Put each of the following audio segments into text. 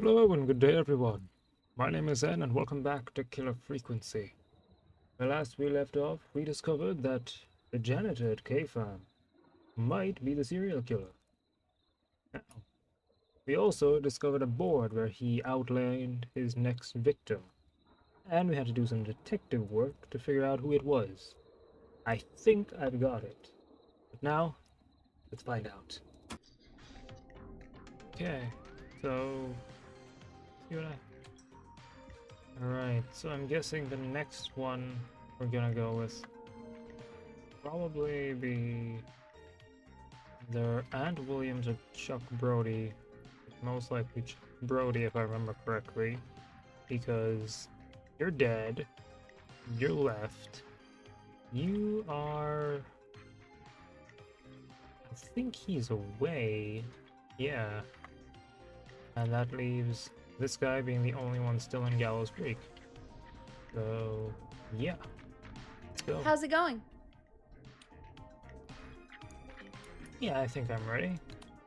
Hello and good day everyone. My name is Zen and welcome back to Killer Frequency. Where last we left off, we discovered that the janitor at K-Farm might be the serial killer. Now, we also discovered a board where he outlined his next victim. And we had to do some detective work to figure out who it was. I think I've got it. But now, let's find out. Okay, so you and I. Alright, so I'm guessing the next one we're gonna go with probably be either Aunt Williams or Chuck Brody. Most likely Chuck Brody if I remember correctly. Because you're dead, you're left, you are... I think he's away, yeah. And that leaves this guy being the only one still in Gallows Creek. So, yeah. Let's go. How's it going? Yeah, I think I'm ready.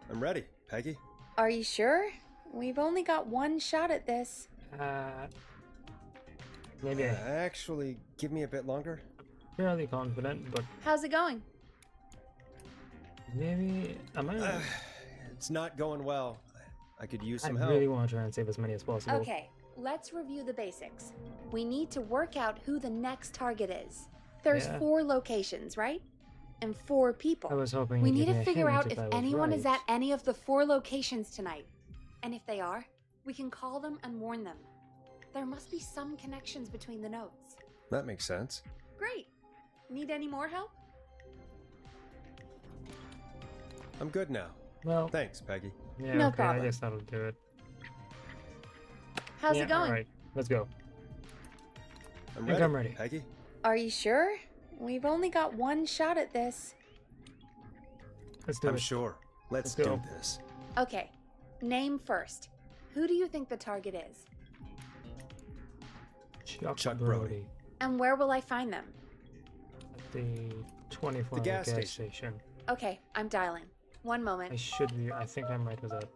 I'm ready, Peggy. Are you sure? We've only got one shot at this. Maybe I'm Actually, give me a bit longer. fairly confident, but How's it going? maybe... It's not going well. I could use I some help. really want to try and save as many as possible. Okay, let's review the basics. We need to work out who the next target is. There's Yeah. 4 locations, right? And 4 people. I was hoping We you'd need give to me a figure hint out if I was anyone is right. at any of the 4 locations tonight. And if they are, we can call them and warn them. There must be some connections between the notes. That makes sense. Great. Need any more help? I'm good now. Well, Thanks, Peggy. yeah, No okay, problem. I guess that'll do it. How's yeah, it going? Alright, let's go. I'm Think ready, I'm ready. Peggy. Are you sure? We've only got one shot at this. Let's do I'm it. sure. Let's Let's go. do this. Okay, name first. Who do you think the target is? Chuck Brody. And where will I find them? At the 24 The gas gas station. station. Okay, I'm dialing. One I moment. should be. I think I'm right with that.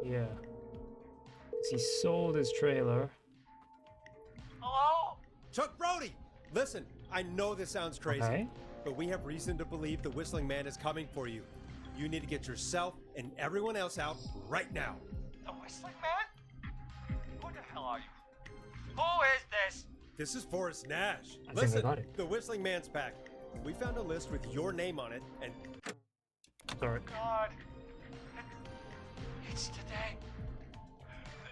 Yeah. 'Cause he sold his trailer. Hello? Chuck Brody! Listen, I know this sounds crazy, Okay. but we have reason to believe the Whistling Man is coming for you. You need to get yourself and everyone else out right now. The Whistling Man? Who the hell are you? Who is this? This is Forrest Nash. I think I Listen, got it. the Whistling Man's back. We found a list with your name on it, and Sorry. God. It's today.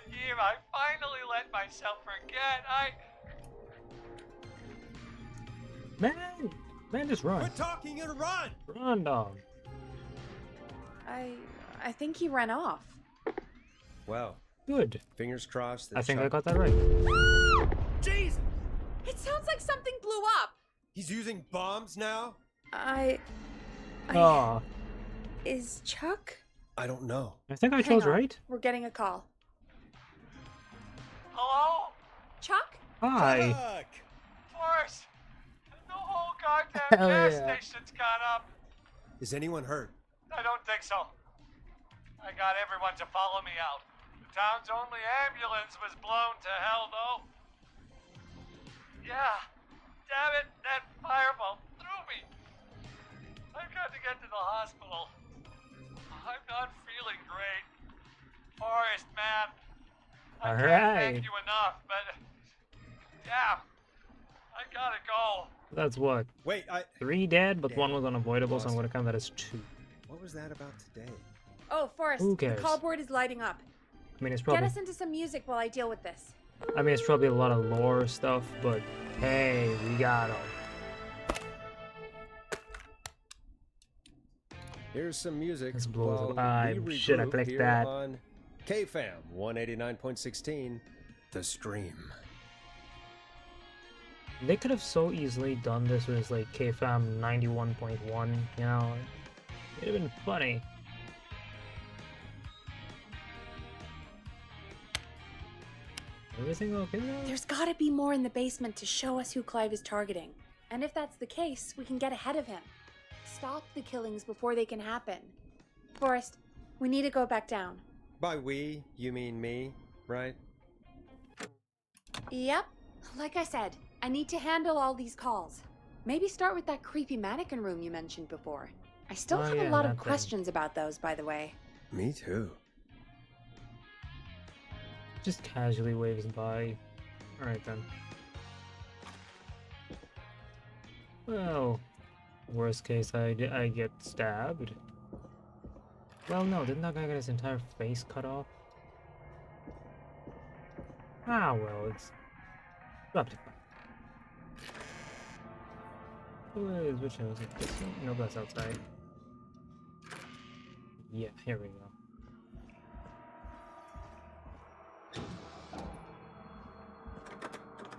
The year I finally let myself forget. Man, just run. quit talking and run! Run, dog. I think he ran off. Well, Good. fingers crossed that I think I Chuck... got that right. Jesus! It sounds like something blew up. He's using bombs now? Aw, Is Chuck? I don't know. I think I Hang chose on. right. We're getting a call. Hello? Chuck? Hi. Chuck! Forrest. The whole goddamn Hell gas yeah. station's gone up. Is anyone hurt? I don't think so. I got everyone to follow me out. The town's only ambulance was blown to hell, though. Yeah. Damn it, that fireball threw me. I've got to get to the hospital. I'm not feeling great. Forrest, man. I can't Alright. thank you enough, but... Yeah. I gotta go. That's what? Wait, 3 dead, but Damn. 1 was unavoidable, so I'm Lost. gonna count that as 2. What was that about today? Oh, Forrest. Who The cares? call board is lighting up. I mean, it's Get probably. us into some music while I deal with this. I mean, it's probably a lot of lore stuff, but hey, we got 'em. Here's some music. This blows up. while we Shit, I regroup clicked here that. on KFAM 189.16, The Stream. They could have so easily done this with like KFAM 91.1, you know? It'd have been funny. Everything okay now? There's gotta be more in the basement to show us who Clive is targeting. And if that's the case, we can get ahead of him. Stop the killings before they can happen. Forrest, We need to go back down. By we, you mean me, right? Yep. Like I said, I need to handle all these calls. Maybe start with that creepy mannequin room you mentioned before. I still have a lot of questions about those, by the way. Me too. Just casually waves by. Alright then. Well, worst case, I get stabbed. Well, no, didn't that guy get his entire face cut off? Ah, well, it's probably fine. Which one was it? This one? No, that's outside. Yeah, here we go.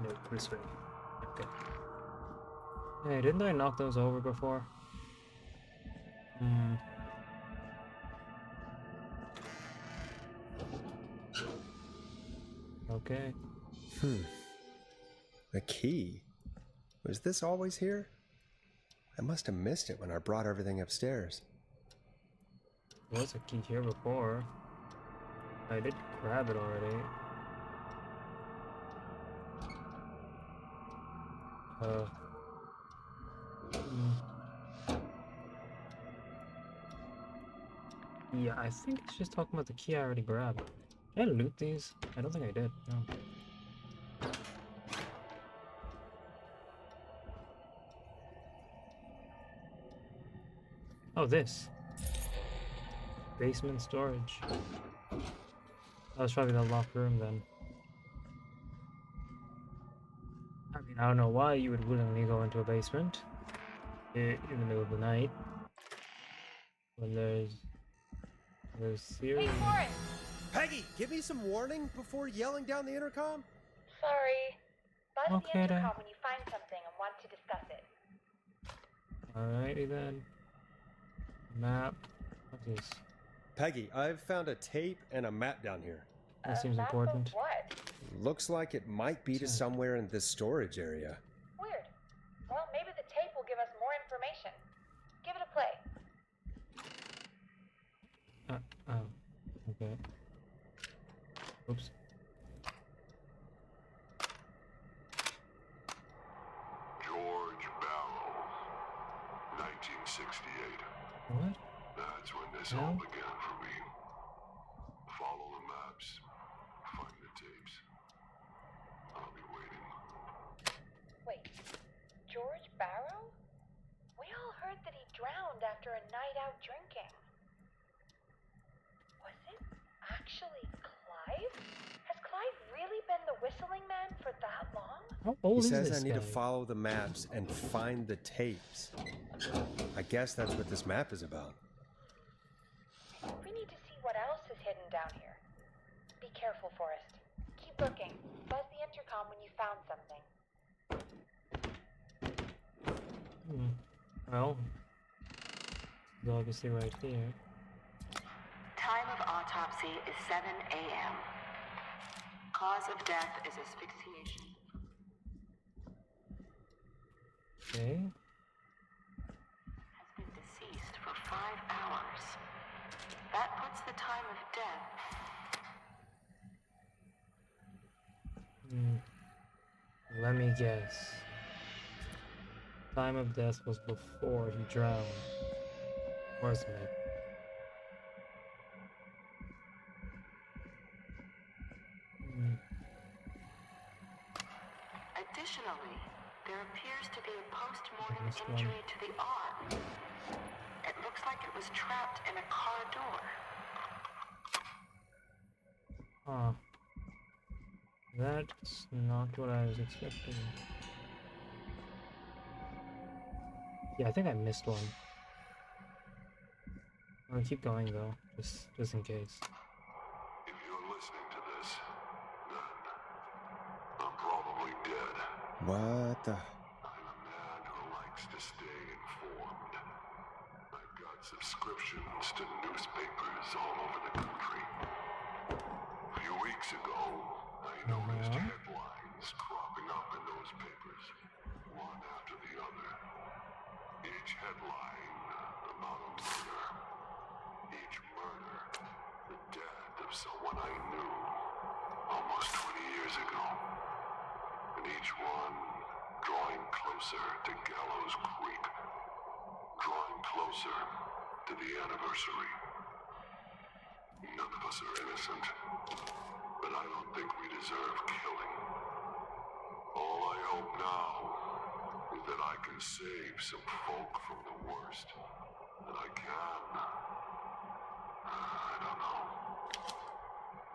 No, this way. Okay. Hey, didn't I knock those over before? Hmm. Okay. The key? Was this always here? I must have missed it when I brought everything upstairs. There was a key here before. I did grab it already. Yeah, I think it's just talking about the key I already grabbed. Did I loot these? I don't think I did, no. Oh, this. Basement storage. That was probably the locked room then. I mean, I don't know why you would willingly go into a basement in the middle of the night when there's serious. Hey, Forrest! Peggy, give me some warning before yelling down the intercom? Sorry. Buzz Okay, the intercom then. when you find something and want to discuss it. Alrighty then. Map. What is? Peggy, I've found a tape and a map down here. That seems Map of important. what? Looks like it might be to somewhere in this storage area. Weird. Well, maybe the tape will give us more information. Give it a play. Oh. Okay. Oops. George Barrow, 1968. What? That's when this No? all began for me. Follow the maps, find the tapes. I'll be waiting. Wait. George Barrow? We all heard that he drowned after a night out drinking. Was it actually Clive? Has Clive really been the whistling man for that long? How He old is says this I need guy? to follow the maps and find the tapes. I guess that's what this map is about. We need to see what else is hidden down here. Be careful, Forrest. Keep looking. Buzz the intercom when you found something. Well, it's obviously right here. Time of autopsy is 7 a.m. Cause of death is asphyxiation. Okay. Has been deceased for 5 hours. That puts the time of death. Let me guess. Time of death was before he drowned. Wasn't it? Additionally, there appears to be a post-mortem Missed one. injury to the arm. It looks like it was trapped in a car door. Huh. That's not what I was expecting. Yeah, I think I missed one. I'll keep going though, just in case. If you're listening to this, then I'm probably dead. What the? I'm a man who likes to stay informed. I've got subscriptions to newspapers all over the country. A few weeks ago, I noticed headlines cropping up in those papers, one after the other. Each headline about a murder. Each murder one I knew almost 20 years ago. And each one drawing closer to Gallows Creek. Drawing closer to the anniversary. None of us are innocent, but I don't think we deserve killing. All I hope now is that I can save some folk from the worst. That I can. I don't know.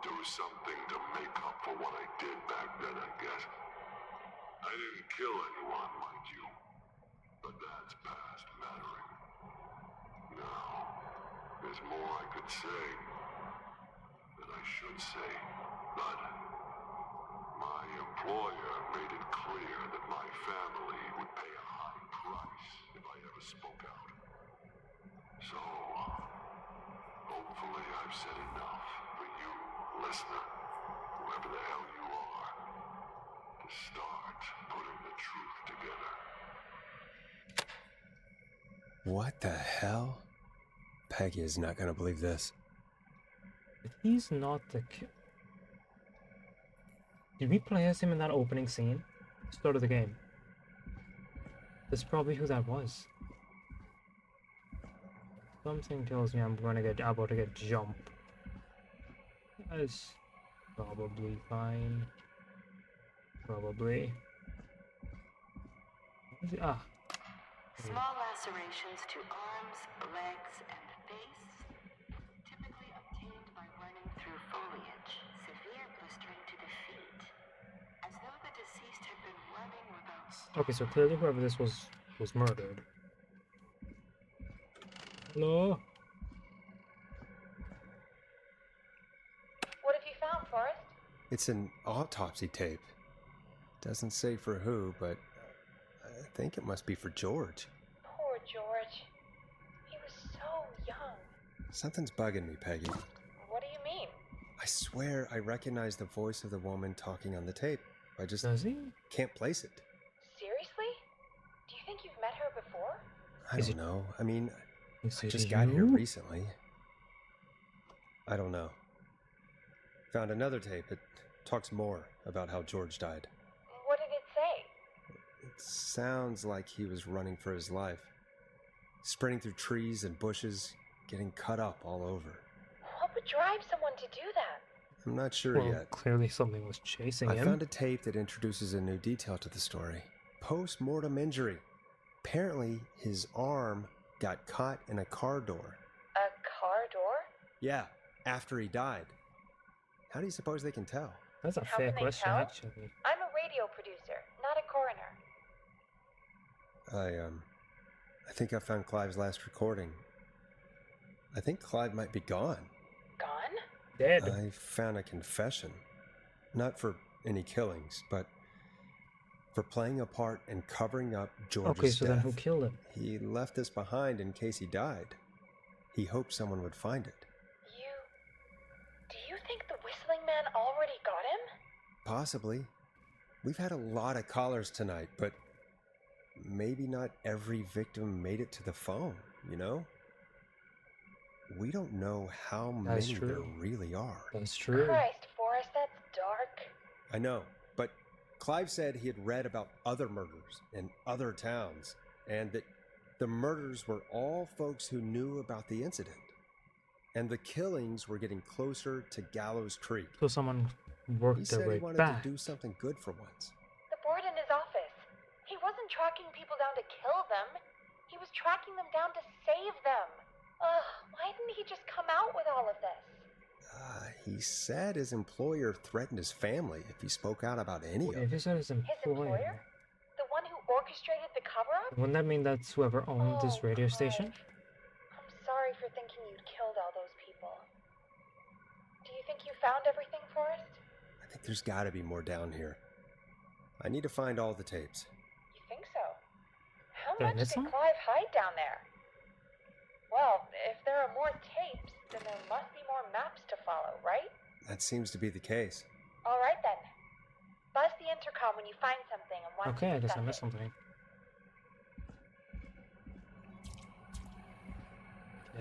Do something to make up for what I did back then, I guess. I didn't kill anyone, mind you. But that's past mattering. Now, there's more I could say. That I should say. But my employer made it clear that my family would pay a high price if I ever spoke out. So, hopefully I've said enough for you, listener, whoever the hell you are, to start putting the truth together. What the hell? Peggy is not gonna believe this. He's not the Did we play as him in that opening scene? Start of the game. That's probably who that was. Something tells me I'm about to get jumped. That's probably fine. Probably. Ah. Small lacerations to arms, legs, and face, typically obtained by running through foliage. Severe blistering to the feet, as though the deceased had been running without. Okay, so clearly whoever this was murdered. Hello? What have you found, Forrest? It's an autopsy tape. Doesn't say for who, but I think it must be for George. Poor George. He was so young. Something's bugging me, Peggy. What do you mean? I swear I recognize the voice of the woman talking on the tape. I just Does he? can't place it. Seriously? Do you think you've met her before? I don't know. I mean, Is I it just got here you? recently. I don't know. Found another tape. It talks more about how George died. What did it say? It sounds like he was running for his life. Sprinting through trees and bushes, getting cut up all over. What would drive someone to do that? I'm not sure Well, yet. clearly something was chasing I him. found a tape that introduces a new detail to the story. Post-mortem injury. Apparently, his arm got caught in a car door. A car door? Yeah, after he died. How do you suppose they can tell? That's a How fair can they question, tell? actually. I'm a radio producer, not a coroner. I think I found Clive's last recording. I think Clive might be gone. Gone? Dead. I found a confession. Not for any killings, but for playing a part in covering up George's Okay, so death. then who killed him? He left this behind in case he died. He hoped someone would find it. Do you think the Whistling Man already got him? Possibly. We've had a lot of callers tonight, but maybe not every victim made it to the phone, you know? We don't know how That's many true. there really are. That's true. Christ, Forrest, that's dark. I know, but Clive said he had read about other murders in other towns, and that the murders were all folks who knew about the incident. And the killings were getting closer to Gallows Creek. So someone He worked said their he way wanted back. to do something good for once. The board in his office. He wasn't tracking people down to kill them. He was tracking them down to save them. Ugh, why didn't he just come out with all of this? He said his employer threatened his family if he spoke out about any of If it. he said his His employer, employer? The one who orchestrated the cover-up? wouldn't that mean that's whoever owned this radio station? I'm sorry for thinking you'd killed all those people. Do you think you found everything, Forrest? I think there's got to be more down here. I need to find all the tapes. You think so? How Did I much miss did some? Clive hide down there? Well, if there are more tapes, then there must be more maps to follow, right? That seems to be the case. All right then. Buzz the intercom when you find something and want Okay, to I guess I discuss missed it. something.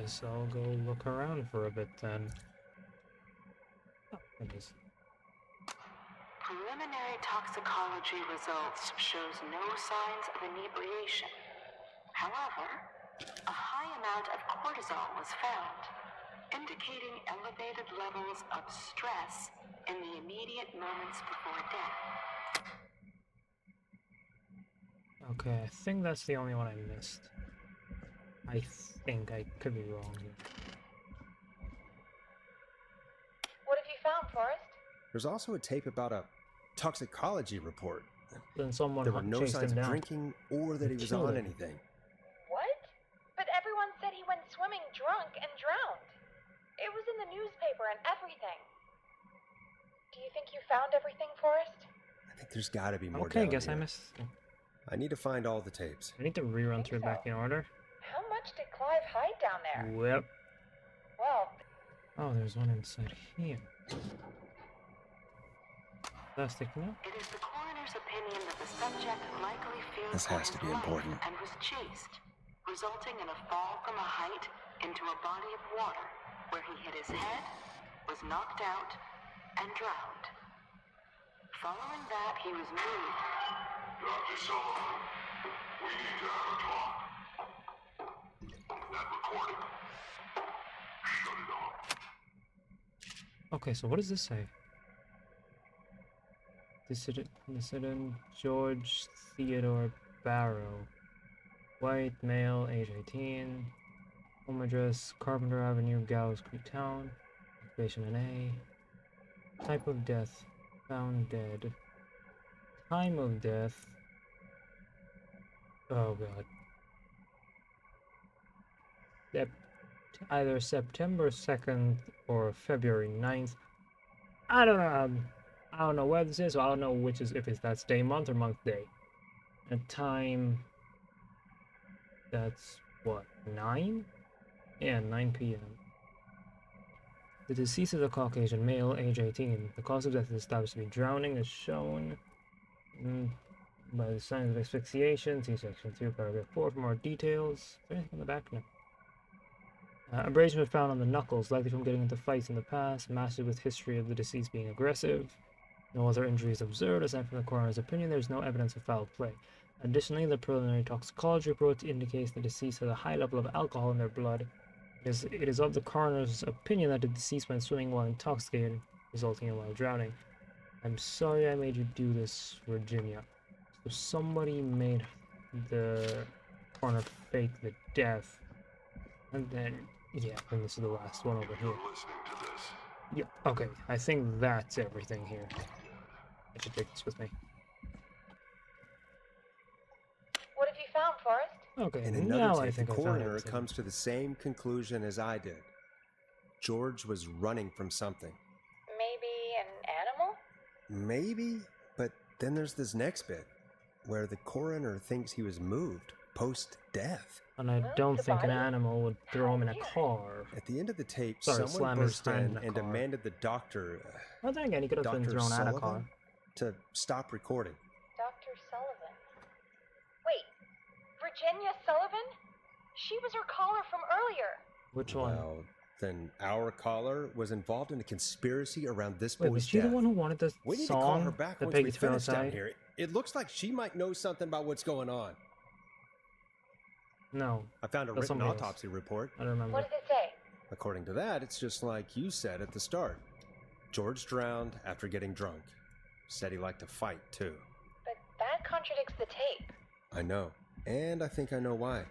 Guess I'll go look around for a bit then. It is. Preliminary toxicology results shows no signs of inebriation. However, a high amount of cortisol was found, indicating elevated levels of stress in the immediate moments before death. Okay, I think that's the only one I missed. I think I could be wrong here. What have you found, Forrest? There's also a tape about a toxicology report. Then someone There were no chased signs him of down. drinking or that he was Killed on him. anything. What? But everyone said he went swimming drunk and drowned. It was in the newspaper and everything. Do you think you found everything, Forrest? I think there's got to be more Okay, down guess I here. missed. I need to find all the tapes. I need to rerun through it back in order. How much did Clive hide down there? Yep. Well, Oh, there's one inside here. Plastic note. It is the coroner's opinion that the subject likely feared This for has to his be life important. and was chased, resulting in a fall from a height into a body of water where he hit his head, was knocked out, and drowned. Following that, he was moved. Dr. Sullivan, we need to have a talk. That recording. Shut it off. Okay, so what does this say? Dissident George Theodore Barrow. White, male, age 18. Home address, Carpenter Avenue, Gallows Creek Town. Occupation NA. Type of death, found dead. Time of death. Oh god. Either September 2nd or February 9th. I don't know. I don't know where this is, so I don't know which is, if it's that's day, month, or month, day. And time. That's what, 9? Yeah, 9 p.m. The deceased is a Caucasian male, age 18. The cause of death is established to be drowning, as shown by the signs of asphyxiation. See section 2, paragraph 4 for more details. Is there anything in the back? No. Abrasion was found on the knuckles, likely from getting into fights in the past, matched with history of the deceased being aggressive. No other injuries observed. Aside from the coroner's opinion, there is no evidence of foul play. Additionally, the preliminary toxicology report indicates the deceased has a high level of alcohol in their blood. It is of the coroner's opinion that the deceased went swimming while intoxicated, resulting in while drowning. I'm sorry I made you do this, Virginia. So somebody made the coroner fake the death, and then, yeah, and this is the last one over here. You're listening to this. Yeah, okay, I think that's everything here. I should take this with me. what have you found, Forrest? Okay, In now another I tape, the think I found coroner everything. comes to the same conclusion as I did. George was running from something. Maybe an animal? Maybe, but then there's this next bit where the coroner thinks he was moved post-death. And I Move don't the think an body? animal would throw him in a Weird. car. At the end of the tape, Sorry, someone slam his burst hand in in a and car. demanded the doctor, Well, then again, he could have been Dr. thrown out of a car. Sullivan, to stop recording. Dr. Sullivan. Wait, Virginia Sullivan? She was her caller from earlier. Which one? Well, then our caller was involved in a conspiracy around this Wait, boy's was she death. the one who wanted the We need to call her song back that once Peggy we threw finish down outside? here. It looks like she might know something about what's going on. No, I found a That's written somebody else. autopsy report. I don't remember. What did it say? According to that, it's just like you said at the start. George drowned after getting drunk. Said he liked to fight, too. But that contradicts the tape. I know. And I think I know why.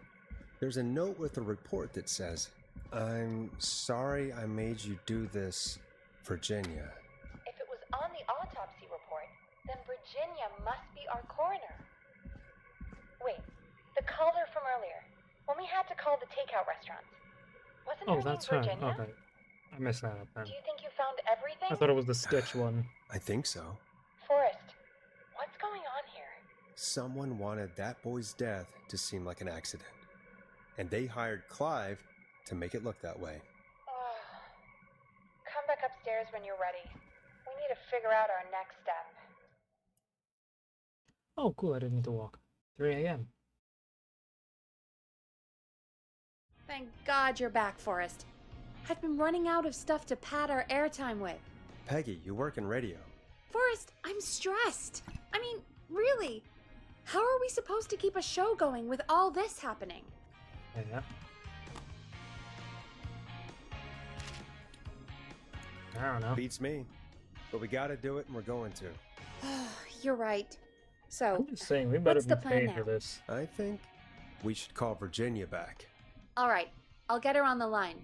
There's a note with the report that says, "I'm sorry I made you do this, Virginia." If it was on the autopsy report, then Virginia must be our coroner. Wait, the caller from earlier, when we had to call the takeout restaurants. Wasn't Oh, her that's name her. Virginia? Okay. I messed that up then. Do you think you found everything? I thought it was the Stitch one. I think so. Forrest, what's going on here? Someone wanted that boy's death to seem like an accident. And they hired Clive to make it look that way. Come back upstairs when you're ready. We need to figure out our next step. Oh, cool, I didn't need to walk. 3 a.m. Thank God you're back, Forrest. I've been running out of stuff to pad our airtime with. Peggy, you work in radio. Forrest, I'm stressed. I mean, really, how are we supposed to keep a show going with all this happening? Yeah. I don't know. Beats me. But we gotta do it, and we're going to. You're right. So, I'm just saying, we better what's be the plan paid for now? this. I think we should call Virginia back. All right, I'll get her on the line.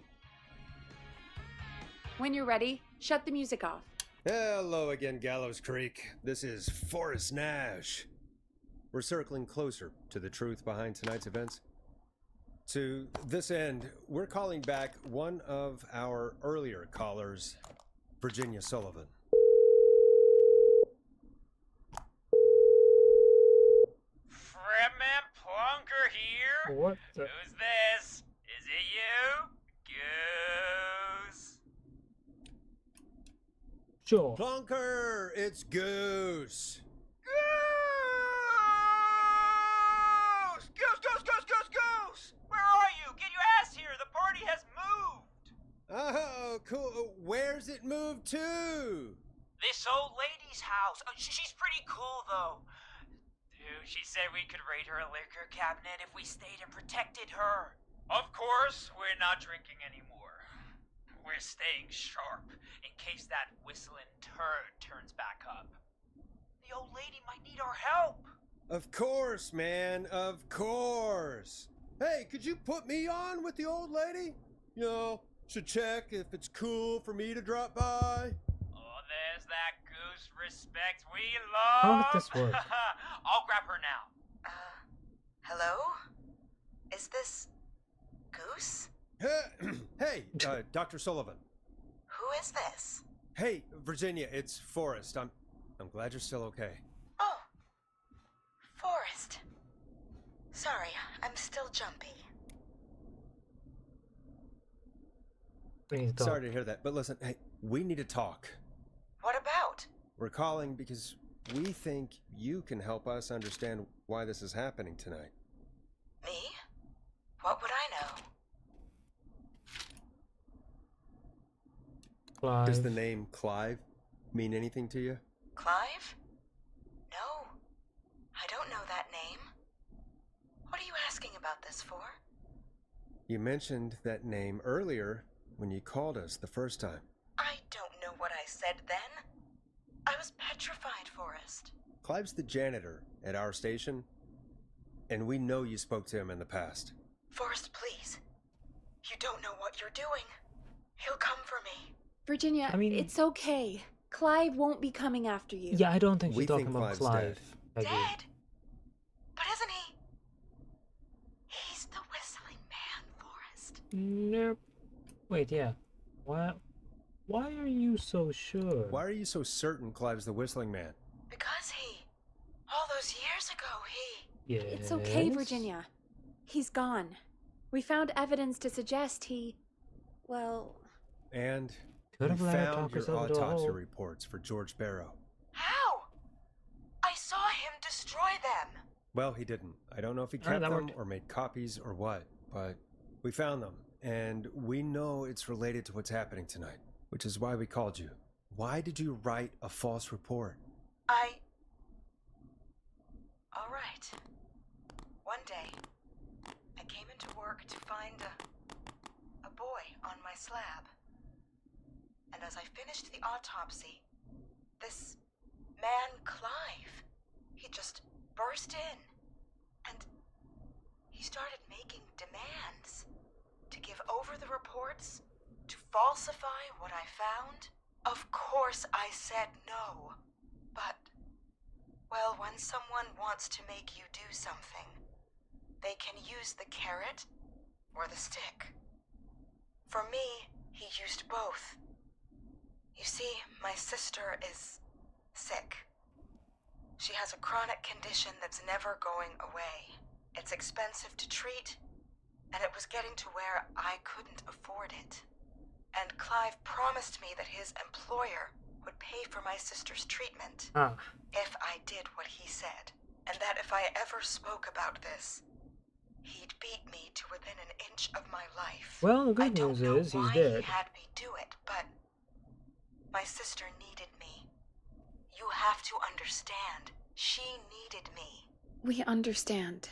When you're ready, shut the music off. Hello again, Gallows Creek. This is Forrest Nash. We're circling closer to the truth behind tonight's events. To this end, we're calling back one of our earlier callers, Virginia Sullivan. Fredman Plunker here. What the? Who's this? Is it you? Goose. Sure. Plunker, it's Goose. Goose! Goose! Where are you? Get your ass here. The party has moved. Oh, cool. Where's it moved to? This old lady's house. She's pretty cool, though. Dude, she said we could raid her liquor cabinet if we stayed and protected her. Of course, we're not drinking anymore. We're staying sharp in case that whistling turd turns back up. The old lady might need our help. Of course, man. Of course. Hey, could you put me on with the old lady? You know, should check if it's cool for me to drop by. Oh, there's that goose respect we love. How did this work? I'll grab her now. Hello? Is this Goose? Hey, Dr. Sullivan. Who is this? Hey, Virginia, it's Forrest. I'm glad you're still okay. Oh, Forrest. Sorry, I'm still jumpy. We need to talk. Sorry to hear that, but listen, hey, we need to talk. What about? We're calling because we think you can help us understand why this is happening tonight. Me? What would I know? Clive. Does the name Clive mean anything to you? Clive? No. I don't know that name. What are you asking about this for? You mentioned that name earlier when you called us the first time. I don't know what I said then. I was petrified, Forrest. Clive's the janitor at our station, and we know you spoke to him in the past. Forrest, please. You don't know what you're doing. He'll come for me. Virginia, I mean- it's okay. Clive won't be coming after you. Yeah, I don't think We she's talking think about Clive's Clive. dead. Peggy. Dead? But isn't he? He's the whistling man, Forrest. Nope. Wait, yeah. Why are you so sure? Why are you so certain Clive's the whistling man? Because all those years ago, Yes. It's okay, Virginia. He's gone. We found evidence to suggest well... And Could we have let her found talk your herself into a autopsy hole. reports for George Barrow. How? I saw him destroy them. Well, he didn't. I don't know if he Alright, kept that them worked. or made copies or what, but we found them, and we know it's related to what's happening tonight, which is why we called you. Why did you write a false report? All right. One day, I came into work to find a boy on my slab. And as I finished the autopsy, this man, Clive, he just burst in. And he started making demands to give over the reports, to falsify what I found. Of course I said no. But, well, when someone wants to make you do something, they can use the carrot or the stick. For me, he used both. You see, my sister is sick. She has a chronic condition that's never going away. It's expensive to treat, and it was getting to where I couldn't afford it. And Clive promised me that his employer would pay for my sister's treatment if I did what he said, and that if I ever spoke about this, he'd beat me to within an inch of my life. Well, the I good don't news know is he's why dead. he had me do it, but My sister needed me. You have to understand. She needed me. We understand.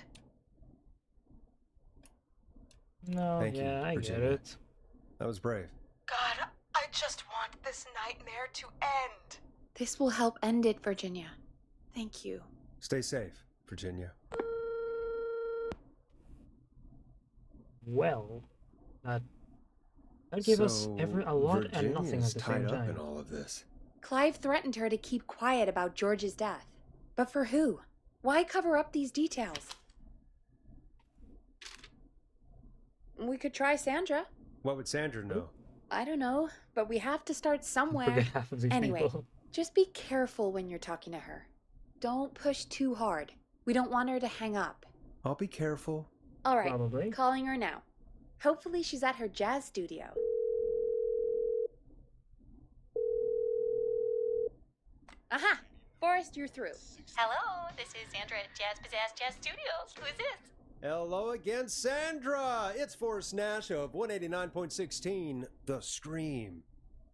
No, Thank you, yeah, I get Virginia. it. That was brave. God, I just want this nightmare to end. This will help end it, Virginia. Thank you. Stay safe, Virginia. Well, that gave us a lot and nothing Virginia's at the same tied up in time. all of this. Clive threatened her to keep quiet about George's death. But for who? Why cover up these details? We could try Sandra. What would Sandra know? I don't know, but we have to start somewhere. Forget half of these Anyway, people. just be careful when you're talking to her. Don't push too hard. We don't want her to hang up. I'll be careful. All right, Probably. calling her now. Hopefully she's at her jazz studio. Aha! Forrest, you're through. Hello, this is Sandra at Jazz Pizzazz Jazz Studios. Who is this? Hello again, Sandra! It's Forrest Nash of 189.16, The Scream.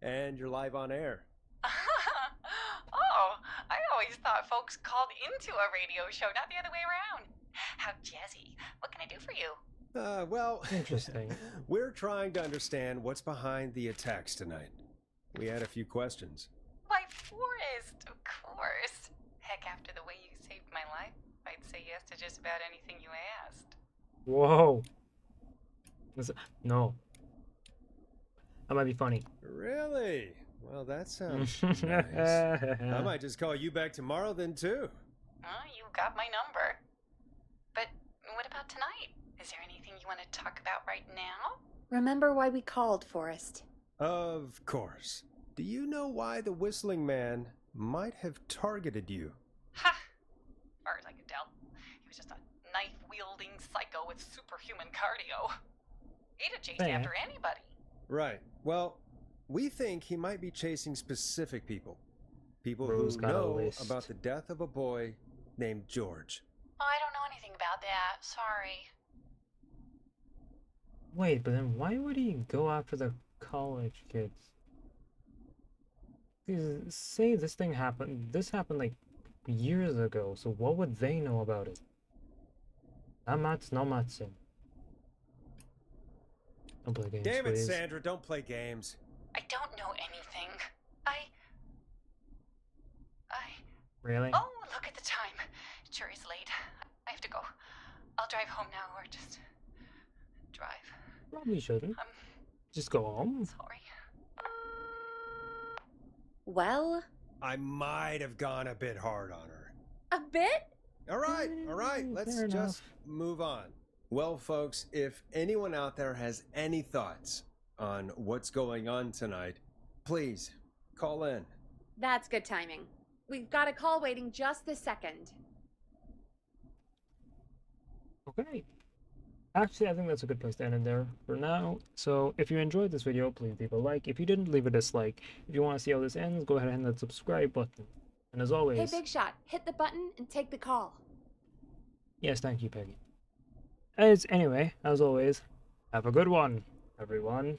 And you're live on air. Oh, I always thought folks called into a radio show, not the other way around. How jazzy. What can I do for you? Well, Interesting. we're trying to understand what's behind the attacks tonight. We had a few questions. Why, Forrest, of course. Heck, after the way you saved my life, I'd say yes to just about anything you asked. Whoa. No. That might be funny. Really? Well, that sounds nice. I might just call you back tomorrow then, too. You got my number. But what about tonight? Is there anything you want to talk about right now? Remember why we called, Forrest. Of course. Do you know why the Whistling Man might have targeted you? Ha! As far as I could tell, he was just a knife-wielding psycho with superhuman cardio. He'd have chased Yeah. after anybody. Right. Well, we think he might be chasing specific people. People Bro's who got a know list. about the death of a boy named George. Oh, I don't know anything about that. Sorry. Wait, but then why would he go after the college kids? Say this thing happened. This happened like years ago, so what would they know about it? Namats no matsu. Don't play games, Damn it, please. Sandra, don't play games. I don't know anything. Really? Oh, look at the time. Jury's late. I have to go. I'll drive home now, or just drive. Probably shouldn't. I'm Just go home. sorry. Well, I might have gone a bit hard on her. a bit? All right, let's Fair just enough. move on. Well, folks, if anyone out there has any thoughts on what's going on tonight, please call in. That's good timing. We've got a call waiting just this second. Okay. Actually, I think that's a good place to end it there for now. So, if you enjoyed this video, please leave a like. If you didn't, leave a dislike. If you want to see how this ends, go ahead and hit that subscribe button. And as always... Hey, Big Shot, hit the button and take the call. Yes, thank you, Peggy. Anyway, as always, have a good one, everyone.